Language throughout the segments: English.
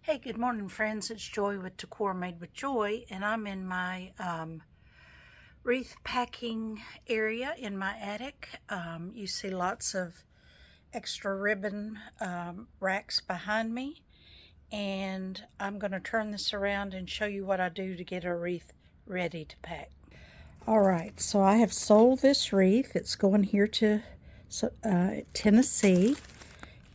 Hey, good morning, friends. It's Joy with Decor Made with Joy, and I'm in my wreath packing area in my attic. You see lots of extra ribbon racks behind me, and I'm going to turn this around and show you what I do to get a wreath ready to pack. All right, so I have sold this wreath. It's going here to Tennessee.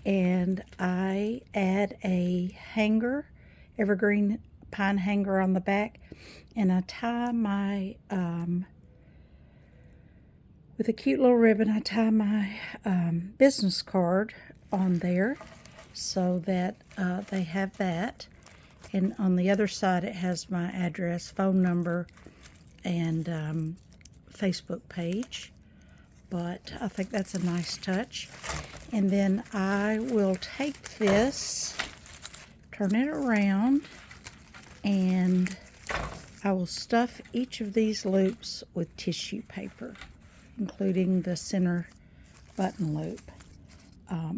And I add a hanger, evergreen pine hanger on the back, and I tie my, with a cute little ribbon, I tie my business card on there so that they have that. And on the other side, it has my address, phone number, and Facebook page. But I think that's a nice touch. And then I will take this, turn it around, and I will stuff each of these loops with tissue paper, including the center button loop,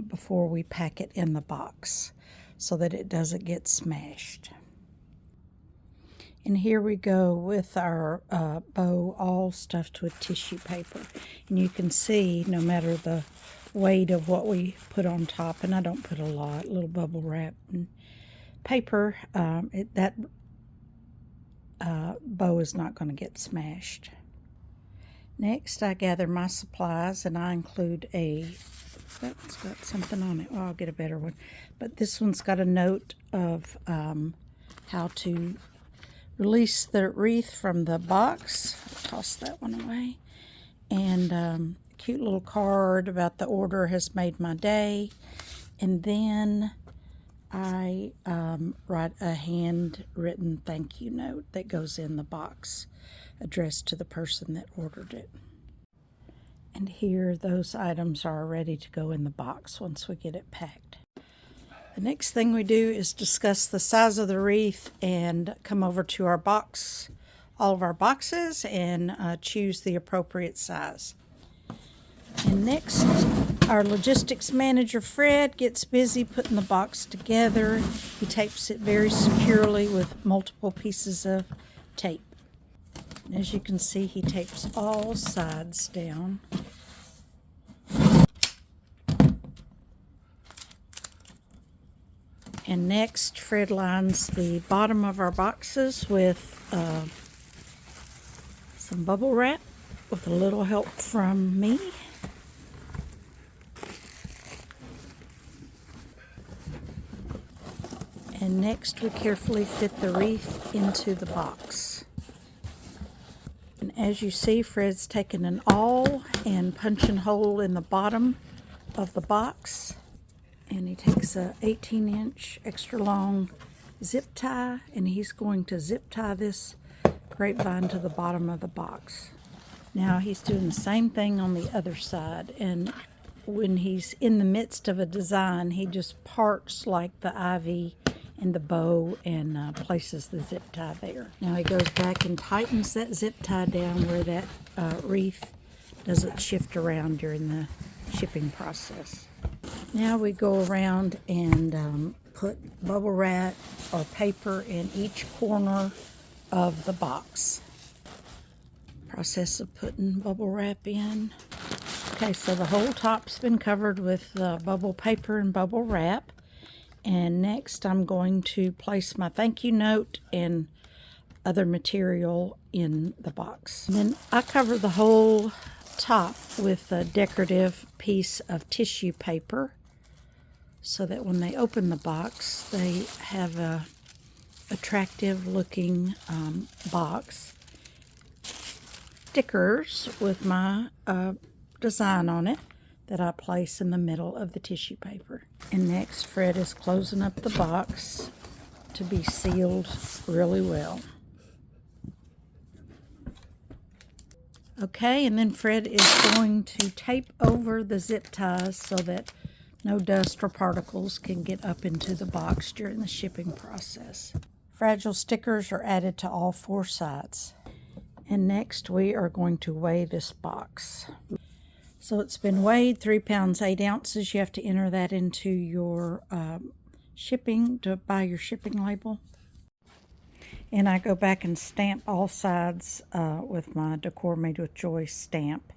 before we pack it in the box so that it doesn't get smashed. And here we go with our bow all stuffed with tissue paper. And you can see, no matter the weight of what we put on top, and I don't put a lot, little bubble wrap and paper, that bow is not going to get smashed. Next, I gather my supplies, and I include that one's got something on it. Well, I'll get a better one. But this one's got a note of how to release the wreath from the box. I'll toss that one away. And a cute little card about the order has made my day. And then I write a handwritten thank you note that goes in the box, addressed to the person that ordered it. And here those items are ready to go in the box once we get it packed. The next thing we do is discuss the size of the wreath and come over to our box, all of our boxes, and choose the appropriate size. And next, our logistics manager, Fred, gets busy putting the box together. He tapes it very securely with multiple pieces of tape. And as you can see, he tapes all sides down. And next, Fred lines the bottom of our boxes with some bubble wrap with a little help from me. And next, we carefully fit the wreath into the box. And as you see, Fred's taken an awl and punching a hole in the bottom of the box. And he takes a 18-inch extra long zip tie, and he's going to zip tie this grapevine to the bottom of the box. Now he's doing the same thing on the other side, and when he's in the midst of a design, he just parts like the ivy and the bow and places the zip tie there. Now he goes back and tightens that zip tie down where that wreath doesn't shift around during the shipping process. Now we go around and put bubble wrap or paper in each corner of the box. Process of putting bubble wrap in. Okay, so the whole top's been covered with bubble paper and bubble wrap. And next I'm going to place my thank you note and other material in the box. And then I cover the whole top with a decorative piece of tissue paper so that when they open the box, they have a attractive looking box. Stickers with my design on it that I place in the middle of the tissue paper. And next, Fred is closing up the box to be sealed really well. Okay, and then Fred is going to tape over the zip ties so that no dust or particles can get up into the box during the shipping process. Fragile stickers are added to all four sides. And next we are going to weigh this box. So it's been weighed 3 pounds 8 ounces. You have to enter that into your shipping to buy your shipping label. And I go back and stamp all sides with my Decor Made with Joy stamp.